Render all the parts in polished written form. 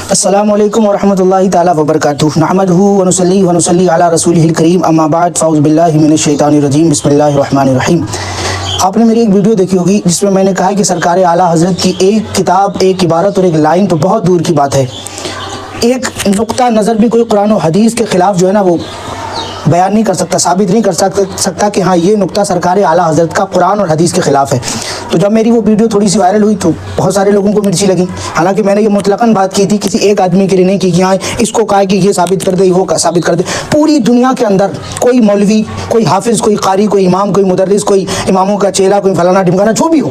السلام علیکم ورحمۃ اللہ تعالیٰ وبرکاتہ نحمدہ ونصلی ونصلی علی رسولہ الکریم اما بعد فاعوذ باللہ من الشیطان الرجیم بسم اللہ الرحمن الرحیم۔ آپ نے میری ایک ویڈیو دیکھی ہوگی جس میں نے کہا کہ سرکار اعلیٰ حضرت کی ایک کتاب، ایک عبارت اور ایک لائن تو بہت دور کی بات ہے، ایک نقطہ نظر بھی کوئی قرآن و حدیث کے خلاف جو ہے نا وہ بیان نہیں کر سکتا، ثابت نہیں کر سکتا کہ ہاں یہ نقطہ سرکار اعلیٰ حضرت کا قرآن اور حدیث کے خلاف ہے۔ تو جب میری وہ ویڈیو تھوڑی سی وائرل ہوئی تو بہت سارے لوگوں کو مرچی لگی، حالانکہ میں نے یہ مطلقاً بات کی تھی، کسی ایک آدمی کے لیے نہیں کی کہ ہاں اس کو کہا کہ یہ ثابت کر دے، وہ ثابت کر دے۔ پوری دنیا کے اندر کوئی مولوی، کوئی حافظ، کوئی قاری، کوئی امام، کوئی مدرس، کوئی اماموں کا چیلا، کوئی فلانا ڈھمکانا، جو بھی ہو،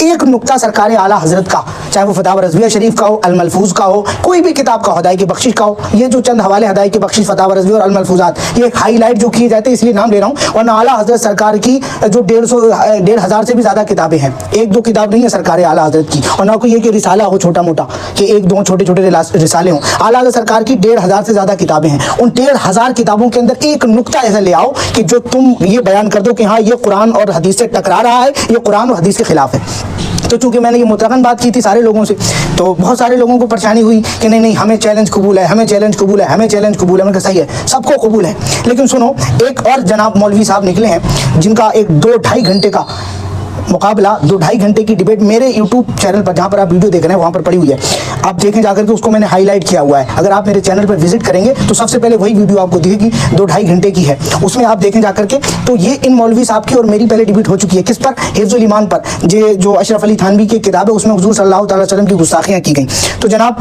ایک نقطہ سرکار اعلیٰ حضرت کا، چاہے وہ فتاوی رضویہ شریف کا ہو، الملفوظ کا ہو، کوئی بھی کتاب کا ہدایہ کی بخشش کا ہو، یہ جو چند حوالے ہدایہ کی بخشش، فتاوی رضویہ اور الملفوظات، یہ ایک ہائی لائٹ جو کیے جاتے ہیں، اس لیے نام لے رہا ہوں، ورنہ اعلیٰ حضرت سرکار کی جو 1,500 سے بھی زیادہ کتابیں ہیں، ایک دو کتاب نہیں ہے سرکار اعلیٰ حضرت کی، اور نہ کوئی یہ کہ رسالہ ہو چھوٹا موٹا، کہ ایک دو چھوٹے چھوٹے رسالے ہوں، اعلیٰ حضرت سرکار کی 1,500 سے زیادہ کتابیں ہیں۔ ان 1,500 کتابوں کے اندر ایک نقطہ ایسا لے آؤ کہ جو تم یہ بیان کر دو کہ ہاں یہ قرآن اور حدیث سے ٹکرا رہا ہے، یہ قرآن اور حدیث کے خلاف ہے۔ تو چونکہ میں نے یہ مطلقاً بات کی تھی سارے لوگوں سے، تو بہت سارے لوگوں کو پریشانی ہوئی کہ نہیں ہمیں چیلنج قبول ہے، ہمیں چیلنج قبول ہے، ہمیں چیلنج قبول ہے۔ میں کہا صحیح ہے، سب کو قبول ہے، لیکن سنو، ایک اور جناب مولوی صاحب نکلے ہیں جن کا ایک 2-2.5 گھنٹے کا مقابلہ، 2-2.5 گھنٹے کی ڈیبیٹ میرے یوٹیوب چینل پر، جہاں پر آپ ویڈیو دیکھ رہے ہیں وہاں پر پڑی ہوئی ہے، آپ دیکھیں جا کر کے، اس کو میں نے ہائی لائٹ کیا ہوا ہے۔ اگر آپ میرے چینل پر وزٹ کریں گے تو سب سے پہلے وہی ویڈیو آپ کو دکھے گی، 2-2.5 گھنٹے کی ہے، اس میں آپ دیکھیں جا کر کے۔ تو یہ ان مولوی صاحب کی اور میری پہلے ڈیبیٹ ہو چکی ہے، کس پر؟ حفظ الایمان پر، جو اشرف علی تھانوی کی کتاب ہے، اس میں حضور صلی اللہ تعالی وسلم کی گستاخیاں کی گئیں۔ تو جناب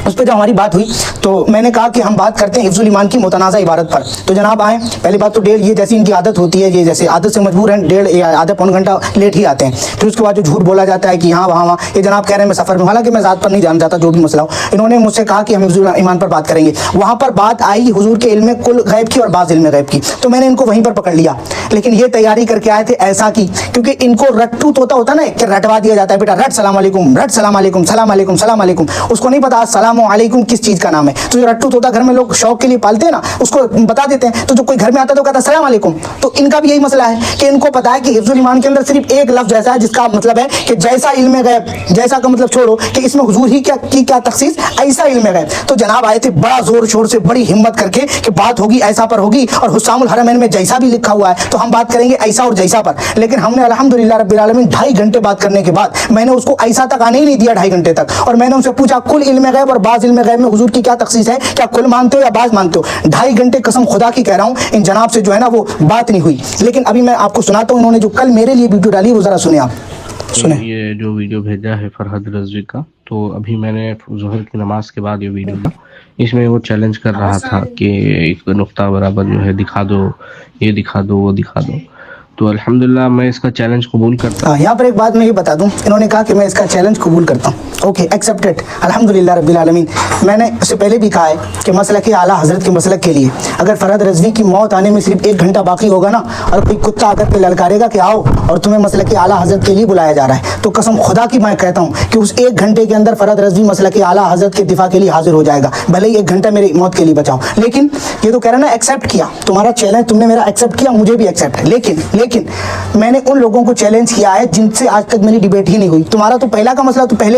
اس پہ جب ہماری بات ہوئی تو میں نے کہا کہ ہم بات کرتے ہیں حفظ الایمان کی متنازع عبارت پر۔ تو جناب آئیں، پہلی بات تو یہ جیسی ان کی عادت ہوتی ہے، یہ جیسے عادت سے مجبور ہیں، 1.5 یا آدھا پون گھنٹہ لیٹ ہی آتے ہیں۔ پھر اس کے بعد جو جھوٹ بولا جاتا ہے کہ یہاں وہاں، یہ جناب کہہ رہے ہیں میں سفر میں، حالانکہ میں ذات پر نہیں جانا چاہتا، جو بھی مسئلہ ہو۔ انہوں نے مجھ سے کہا کہ ہم حفظ الایمان پر بات کریں گے، وہاں پر بات آئی حضور کے علم کل غیب کی اور بعض علم غیب کی، تو میں نے ان کو وہیں پر پکڑ لیا، لیکن یہ تیاری کر کے آئے تھے ایسا کی، کیونکہ ان کو رٹو طوطا ہوتا ہے نا کہ رٹوا دیا جاتا ہے، بیٹا رٹ سلام علیکم، رٹ سلام علیکم، سلام علیکم، سلام علیکم، اس کو نہیں پتا السلام علیکم کس چیز کا نام ہے۔ تو جو رٹو طوطا گھر میں لوگ شوق کے لیے پالتے ہیں نا، اس کو بتا دیتے ہیں، تو جو کوئی گھر میں آتا ہے تو کہتا ہے السلام علیکم۔ تو ان کا بھی یہی مسئلہ ہے کہ ان کو پتا ہے کہ حفظ الایمان کے اندر صرف ایک لفظ ایسا ہے جس کا مطلب ہے کہ جیسا علم غیب، جیسا کا مطلب چھوڑو کہ اس میں حضور ہی کی کیا تخصیص، ایسا علم غیب۔ تو جناب آئے تھے بڑا زور شور سے، بڑی ہمت کر کے کہ بات ہوگی ایسا پر ہوگی، اور حسام الحرمین میں جیسا بھی لکھا ہوا ہے تو ہم بات کریں گے ایسا اور جیسا پر۔ لیکن ہم نے الحمدللہ رب العالمین 2.5 گھنٹے بات کرنے کے بعد میں نے اس کو ایسا تک آنے ہی نہیں دیا 2.5 گھنٹے تک، اور میں نے ان سے پوچھا کل علم غیب اور بعض علم غیب میں حضور کی کیا تخصیص ہے، کیا کل مانتے ہو یا بعض مانتے ہو؟ 2.5 گھنٹے قسم خدا کی کہہ رہا ہوں ان جناب سے جو ہے نا وہ بات نہیں ہوئی۔ لیکن ابھی میں آپ کو سناتا ہوں، انہوں نے جو کل میرے لیے ویڈیو ڈالی وہ ذرا سنیں آپ۔ یہ جو ویڈیو بھیجا ہے فرحت رضوی کا، تو ابھی میں نے ظہر کی نماز کے بعد یہ ویڈیو تھا، اس میں وہ چیلنج کر رہا تھا کہ ایک نقطہ برابر جو ہے دکھا دو، یہ دکھا دو، وہ دکھا دو۔ تو الحمدللہ میں اس کا چیلنج قبول کرتا ہوں۔ یہاں پر ایک بات میں یہ بتا دوں، انہوں نے کہا کہ میں اس کا چیلنج قبول کرتا ہوں، اوکے ایکسیپٹڈ، الحمدللہ رب العالمین۔ میں نے اس سے پہلے بھی کہا ہے کہ مسلک اعلیٰ حضرت کے مسلک کے لیے اگر فرحت رضوی کی موت آنے میں صرف 1 گھنٹہ باقی ہوگا نا، اور کوئی کتا آ کر کے للکارے گا کہ آؤ اور تمہیں مسلک اعلیٰ حضرت کے لیے بلایا جا رہا ہے، تو قسم خدا کی میں کہتا ہوں کہ اس 1 گھنٹے کے اندر فرحت رضوی مسلک اعلیٰ حضرت کے دفاع کے لیے حاضر ہو جائے گا، بھلے ہی 1 گھنٹہ میری موت کے لیے بچاؤ۔ لیکن یہ تو کہہ رہا نا ایکسیپٹ کیا، تمہارا چیلنج تم نے میرا ایکسیپٹ کیا، مجھے بھی ایکسیپٹ ہے، لیکن میں نے ان لوگوں کو چیلنج کیا ہے جن سے آج تک میری ڈیبیٹ ہی نہیں ہوئی۔ تمہارا تو پہلے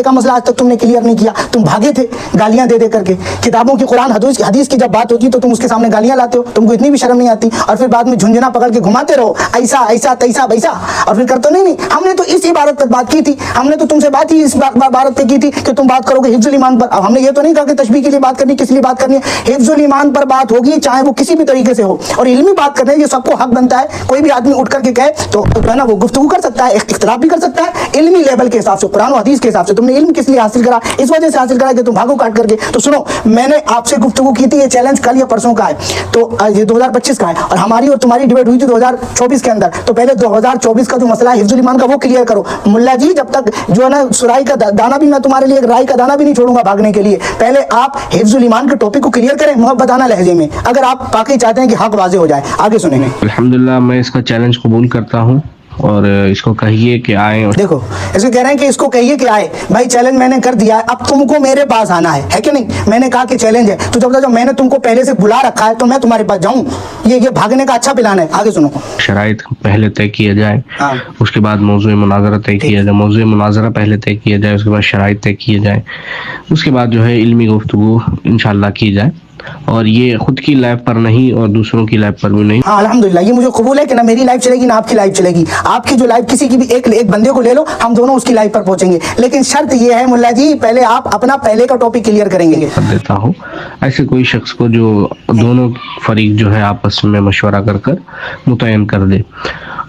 کا مسئلہ آج تک تم نے کلیئر نہیں کیا، تم بھاگے تھے گالیاں دے کر کے، کتابوں کی قرآن حدیث کی جب بات ہوتی تو تم اس کے سامنے گالیاں لاتے ہو، تم کو اتنی بھی شرم نہیں آتی، اور پھر بعد میں جھنجھنا پکڑ کے گھماتے رہو ایسا ایسا تیسا بیسا، اور پھر کرتے نہیں ہم نے تو اس عبارت پر بات کی تھی، ہم نے تو تم سے بات ہی اس عبارت پہ کی تھی کہ تم بات کرو گے حفظ الایمان پر۔ اب ہم نے یہ تو نہیں کہا کہ تشبیہ کے لیے بات کرنی، کس لیے بات کرنی ہے، حفظ الایمان پر بات ہوگی، چاہے وہ کسی بھی طریقے سے ہو، اور علمی بات کرنے یہ سب کو حق بنتا ہے۔ کوئی بھی آدمی اٹھ کر کے کہے تو جو ہے نا وہ گفتگو کر سکتا ہے، اختلاف بھی کر سکتا ہے علمی لیول کے حساب سے، قرآن و حدیث کے حساب سے۔ تم نے علم کس لیے حاصل کرا، اس وجہ سے حاصل کرا کہ تم بھاگو کاٹ کر کے۔ تو سنو، میں نے آپ سے گفتگو کی تھی، یہ چیلنج کل یا پرسوں کا ہے، تو یہ 2025 کا ہے، اور ہماری اور تمہاری ڈیبیٹ ہوئی تھی 2024 کے اندر۔ تو پہلے 2024 کا جو مسئلہ ہے حفظ الایمان کا وہ کلیئر کرو ملا جی، جب تک جو ہے نا سرائی کا دانہ بھی میں تمہارے لیے رائی کا دانہ بھی نہیں چھوڑوں گا بھاگنے کے لیے۔ پہلے آپ حفظ الایمان کے ٹاپک کو کلیئر کریں محبتانہ لہجے میں، اگر آپ واقعی چاہتے ہیں کہ حق واضح ہو جائے۔ آگے سنیں گے۔ الحمدللہ میں اس کا چیلنج قبول کرتا ہوں اور اس کو کہیے کہ آئیں. دیکھو اس کو کہہ رہے ہیں کہ اس کو کہیے کہ آئے. بھائی چیلنج میں نے کر دیا ہے, اب تم کو میرے پاس آنا ہے کہ نہیں؟ میں نے کہا کہ چیلنج ہے, تو جب میں نے تم کو پہلے سے بلا رکھا ہے تو میں تمہارے پاس جاؤں؟ یہ بھاگنے کا اچھا پلان ہے. آگے سنو. شرائط پہلے طے کیا جائے, اس کے بعد موضوع مناظرہ طے کیا جائے, موضوع مناظرہ پہلے طے کیا جائے, اس کے بعد شرائط طے کیے جائے, اس کے بعد جو ہے علمی گفتگو انشاءاللہ کی جائے, اور یہ خود کی لائف پر نہیں اور دوسروں کی لائف پر بھی نہیں. ہاں الحمدللہ, یہ مجھے قبول ہے کہ نہ میری لائف چلے گی نہ آپ کی لائف چلے گی. آپ کی جو لائف کسی کی بھی ایک بندے کو لے لو, ہم دونوں اس کی لائف پر پہنچیں گے, لیکن شرط یہ ہے ملا جی پہلے آپ اپنا پہلے کا ٹاپک کلیئر کریں گے. دیتا ہوں ایسے کوئی شخص کو جو دونوں فریق جو ہے آپس میں مشورہ کر متعین کر دے.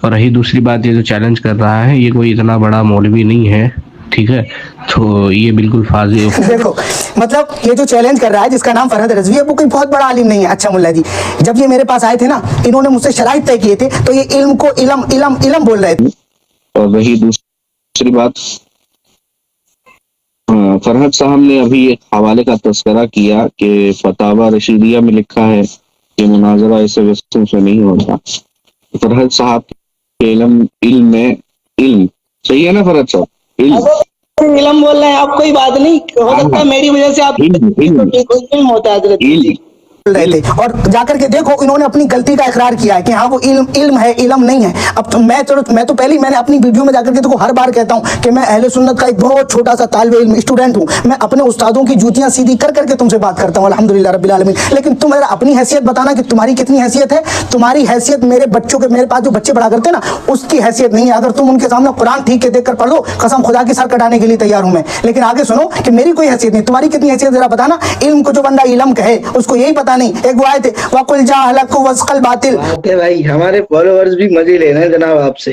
اور رہی دوسری بات, یہ جو چیلنج کر رہا ہے یہ کوئی اتنا بڑا مولوی نہیں ہے, ٹھیک ہے, تو یہ بالکل فاضی. دیکھو مطلب یہ جو چیلنج کر رہا ہے جس کا نام فرحت رضوی ہے, وہ کوئی بہت بڑا عالم نہیں ہے. اچھا ملا جی, جب یہ میرے پاس آئے تھے نا, انہوں نے مجھ سے شرائط طے کیے تھے, تو یہ علم کو علم علم علم بول رہے تھے. اور رہی دوسری بات, فرحت صاحب نے ابھی ایک حوالے کا تذکرہ کیا کہ فتاوی رشیدیہ میں لکھا ہے کہ مناظرہ ایسے ویسے سے نہیں ہوتا. فرحت صاحب کے علم میں علم صحیح ہے نا فرحت صاحب؟ علم بول رہے ہیں آپ, کوئی بات نہیں, ہو سکتا ہے میری وجہ سے آپ علم ہوتا ہے رہے تھے. اور جا کر کے دیکھو انہوں نے اپنی غلطی کا اقرار کیا ہے کہ ہاں وہ علم ہے, علم نہیں ہے. اب تو میں تو پہلے میں نے اپنی ویڈیو میں جا کر کے دیکھو ہر بار کہتا ہوں کہ میں اہل سنت کا ایک بہت چھوٹا سا طالب علم اسٹوڈنٹ ہوں. میں اپنے استادوں کی جوتیاں سیدھی کر کے تم سے بات کرتا ہوں الحمدللہ رب العالمین. لیکن تم اپنی حیثیت بتانا کہ تمہاری کتنی حیثیت ہے. تمہاری حیثیت میرے بچوں کے, میرے پاس جو بچے پڑھا کرتے ہیں نا, اس کی حیثیت نہیں ہے. اگر تم ان کے سامنے قرآن ٹھیک کے دیکھ کر پڑھ لو, قسم خدا کی سر کٹانے کے لیے تیار ہوں میں. لیکن آگے سنو کہ میری کوئی حیثیت نہیں, تمہاری کتنی حیثیت ذرا بتانا. علم کو جو بندہ علم کہے اس کو یہی پتا نہیں. ایک وہ آئے تھے وَقُلْ جَاهَلَكُ وَاسْقَ الْبَاطِلِ. بھائی ہمارے فالوورز بھی مزے لے رہے ہیں جناب آپ سے.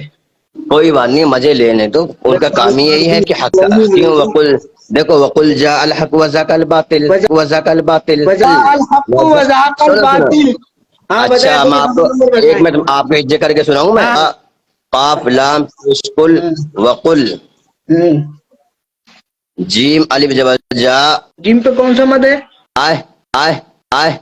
کوئی بات نہیں, مزے لینے تو ان کا کام ہی یہی ہے کہ حق کیوں وقل دیکھو وقل جاء الحق وزاق الباطل وزاق الباطل. اچھا میں آپ کو ایک منٹ آپ کو ہجے کر کے سناؤں میں. قاف لام قل وقل, جیم الف زبر جا. جیم پہ کون سا مد ہے؟ آئے آئے آئے,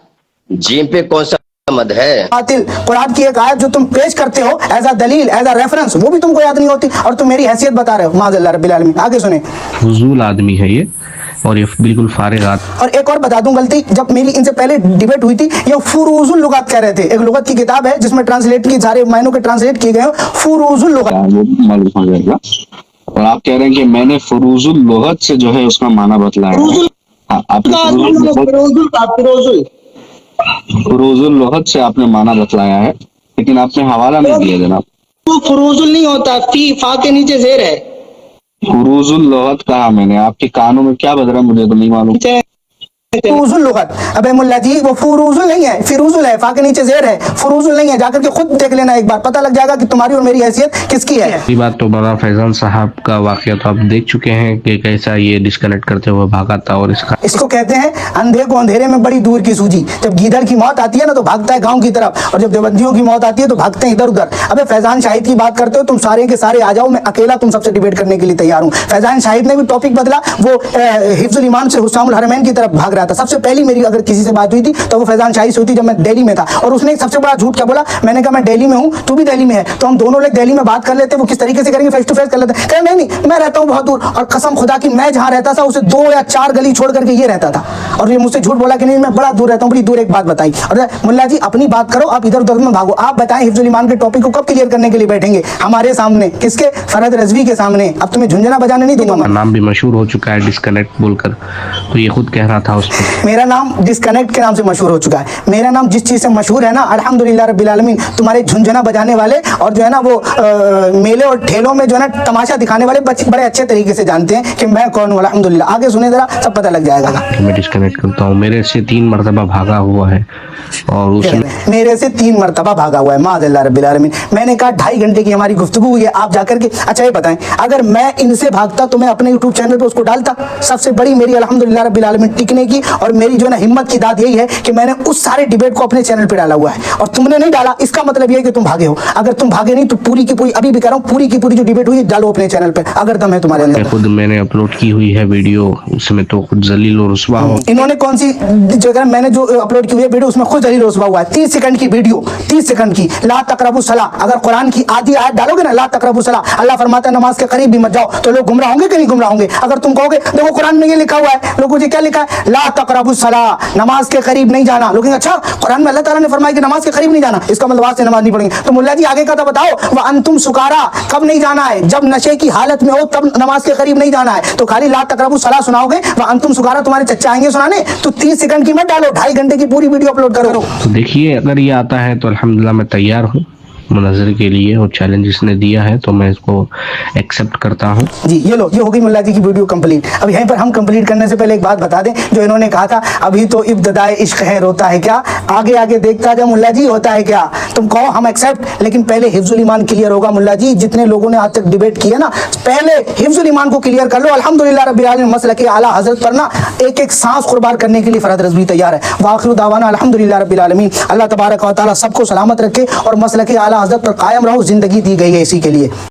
جیم پہ کون سا مد ہے؟ باطل. قرآن کی ایک آیت جو تم پیش کرتے ہو ایز اے دلیل, ایز اے ریفرنس, وہ بھی تم کو یاد نہیں ہوتی, اور تم میری حیثیت بتا رہے ہو. معاذ اللہ رب العالمین. آگے سنیں. فضول آدمی ہے یہ, اور یہ بالکل فارغ آدمی. اور ایک اور بتا دوں غلطی, جب میری ان سے پہلے ڈیبیٹ ہوئی تھی, یہ فروز اللغات کہہ رہے تھے. ایک لغت کی کتاب ہے جس میں ٹرانسلیٹ کی سارے معنوں کے ٹرانسلیٹ کیے گئے ہیں, فروز اللغات. اور آپ کہہ رہے ہیں کہ میں نے فروز اللغت سے جو ہے اس کا معنی بتلایا ہے. فروز اللغت سے آپ نے معنی بتلایا ہے, لیکن آپ نے حوالہ نہیں دیا جناب. وہ فروز نہیں ہوتا, فی فا کے نیچے زیر ہے. فروز اللغت کہا میں نے, آپ کے کانوں میں کیا بج رہا ہے مجھے تو نہیں معلوم. فروز اللغت, ابے ملا جی وہ فروز نہیں ہے, فروز ہے, فا کے نیچے زیر ہے, فروز نہیں ہے. جا کر کے خود دیکھ لینا ایک بار, پتہ لگ جائے گا کہ تمہاری اور میری حیثیت کس کی ہے. یہ بات تو مولانا فیضان صاحب کا واقعہ تو آپ دیکھ چکے ہیں کہ کیسا یہ ڈسکنیکٹ کرتے ہوئے بھاگا تھا. اور اس کو کہتے ہیں اندھے کو اندھیرے میں بڑی دور کی سوجی. جب گیدڑ کی موت آتی ہے نا تو بھاگتا ہے گاؤں کی طرف, اور جب دیوبندیوں کی موت آتی ہے تو بھاگتے ہیں ادھر ادھر. ابے فیضان شاہد کی بات کرتے ہو تم سارے کے سارے آ جاؤ, میں اکیلا تم سب سے ڈیبیٹ کرنے کے لیے تیار ہوں. فیضان شاہد نے بھی ٹاپک بدلا, وہ حفظ الایمان سے حسام الحرمین کی طرف بھاگ رہا تھا. سب سے پہلی میری اگر کسی سے بات ہوئی تھی تو وہ فیضان شاہد سے ہوئی تھی جب میں دہلی میں تھا. اور اس نے ایک سب سے بڑا جھوٹ کیا بولا, میں نے کہا میں دہلی میں ہوں, تو بھی دہلی میں ہے, تو ہم دونوں لوگ دہلی میں بات کر لیتے. وہ کس طریقے سے کریں گے, فیس ٹو فیس کر لیتے. کہ نہیں میں رہتا ہوں بہت دور, اور قسم خدا کی میں جہاں رہتا تھا اسے 2 یا 4 گلی چھوڑ کر کے یہ رہتا تھا, اور یہ مجھ سے جھوٹ بولا کہ نہیں میں بڑا دور رہتا ہوں. بڑی دور. ایک بات بتائی, اور ملا جی اپنی بات کرو, آپ ادھر ادھر میں بھاگو. آپ بتائیں حفظ الایمان کے ٹاپک کو کب کلیئر کرنے کے لیے بیٹھیں گے ہمارے سامنے, کس کے, فرحت رضوی کے سامنے. اب تمہیں جھنجھنا بجانے نہیں دوں گا. نام بھی مشہور ہو چکا ہے ڈسکنیکٹ بول کر, تو یہ خود کہہ رہا تھا اس پہ. میرا نام ڈسکنیکٹ کے نام سے مشہور ہو چکا ہے. میرا نام جس چیز سے مشہور ہے نا, الحمدللہ رب العالمین, تمہارے جھنجھنا بجانے والے اور جو ہے نا وہ میلے اور ٹھیلوں میں جو ہے نا تماشا دکھانے والے بڑے اچھے طریقے سے جانتے ہیں کہ میں کون ہوں. الحمدللہ. آگے سنیں ذرا, سب پتہ لگ جائے گا. میں ڈسکنیکٹ کرتا ہوں, میرے سے 3 مرتبہ بھاگا ہوا ہے, اور اس نے میرے سے 3 مرتبہ بھاگا ہوا ہے. معاذ اللہ رب العالمین. میں نے کہا 2.5 گھنٹے کی ہماری گفتگو ہوئی ہے, آپ جا کر کے اچھا یہ بتائیں, اگر میں ان سے بھاگتا تو میں اپنے یوٹیوب چینل پہ اس کو ڈالتا. سب سے بڑی میری الحمدللہ رب العالمین ٹکنے کی اور میری جو ہے نا ہمت کی داد یہی ہے کہ میں نے اس سارے ڈیبیٹ کو اپنے چینل پہ ڈالا ہوا ہے اور تم نے نہیں ڈالا. اس کا مطلب یہ ہے کہ تم بھاگے ہو. اگر تم بھاگے نہیں تو پوری کی پوری, ابھی بھی کہہ رہا ہوں, پوری کی پوری جو ڈیبیٹ ہوئی ڈالو اپنے چینل پہ اگر دم ہے تمہارے اندر. خود میں نے اپلوڈ کی ہوئی ہے ویڈیو, اس میں تو خود ذلیل و رسوا ہو. انہوں نے کون سی جگہ میں نے جو اپلوڈ کی ہوئی ہے ویڈیو, اس میں خود ذلیل و رسوا ہوا ہے. 30 سیکنڈ کی ویڈیو, 30 سیکنڈ کی, لا تقربوا الصلاۃ. اگر قرآن کی آدھی آیت ڈالو گے نا, لا تقربوا الصلاۃ, اللہ فرماتا ہے نماز کے قریب بھی مت جاؤ, تو لوگ گمراہ ہوں گے کہ نہیں گمراہ ہوں گے؟ اگر تم کہو گے دیکھو قرآن میں یہ لکھا ہوا ہے, لوگوں جی کیا لکھا ہے, لا تقربوا الصلاۃ, نماز کے قریب نہیں جانا. لوگ کہیں اچھا قرآن میں اللہ تعالیٰ نے فرمایا کہ نماز کے قریب نہیں جانا, اس کا مطلب آج سے نماز نہیں پڑھیں گے. تو ملا جی آگے کا تو بتاؤ, وانتم سکارا, کب نہیں جانا ہے؟ جب نشے کی حالت میں ہو تب نماز کے قریب نہیں جانا ہے. تو خالی لا تقربوا الصلاۃ سناؤ گے, وانتم سکارا تمہارے چچا آئیں گے سنانے, تو 30 سیکنڈ کی مت ڈالو, 2.5 گھنٹے کی پوری ویڈیو اپلوڈ کرو. تو دیکھیے اگر یہ آتا ہے تو الحمدللہ میں تیار ہوں مناظرے کے لیے, اور چیلنج اس نے دیا ہے تو میں اس کو ایکسیپٹ کرتا ہوں. جی یہ لو, یہ ہوگی ملا جی کی ویڈیو کمپلیٹ. اب یہیں پر ہم کمپلیٹ کرنے سے پہلے ایک بات بتا دیں, جو انہوں نے کہا تھا ابھی تو ابتدائے عشق ہے روتا ہے کیا, آگے آگے دیکھتا جا ملا جی ہوتا ہے کیا. تم کہو ہم ایکسیپٹ, لیکن پہلے حفظ الایمان کلیئر ہوگا ملا جی. جتنے لوگوں نے آج تک ڈیبیٹ کی ہے نا, پہلے حفظ الایمان کو کلیئر کر لو. الحمدللہ رب العالمین مسلک اعلیٰ حضرت پر نا ایک ایک سانس قربان کرنے کے لیے فرحت رضوی تیار ہے. وآخر دعوانا الحمدللہ رب العالمین. اللہ تبارک و تعالیٰ سب کو سلامت رکھے اور مسلک اعلیٰ حضرت پر قائم رہو. زندگی دی گئی ہے اسی کے لیے.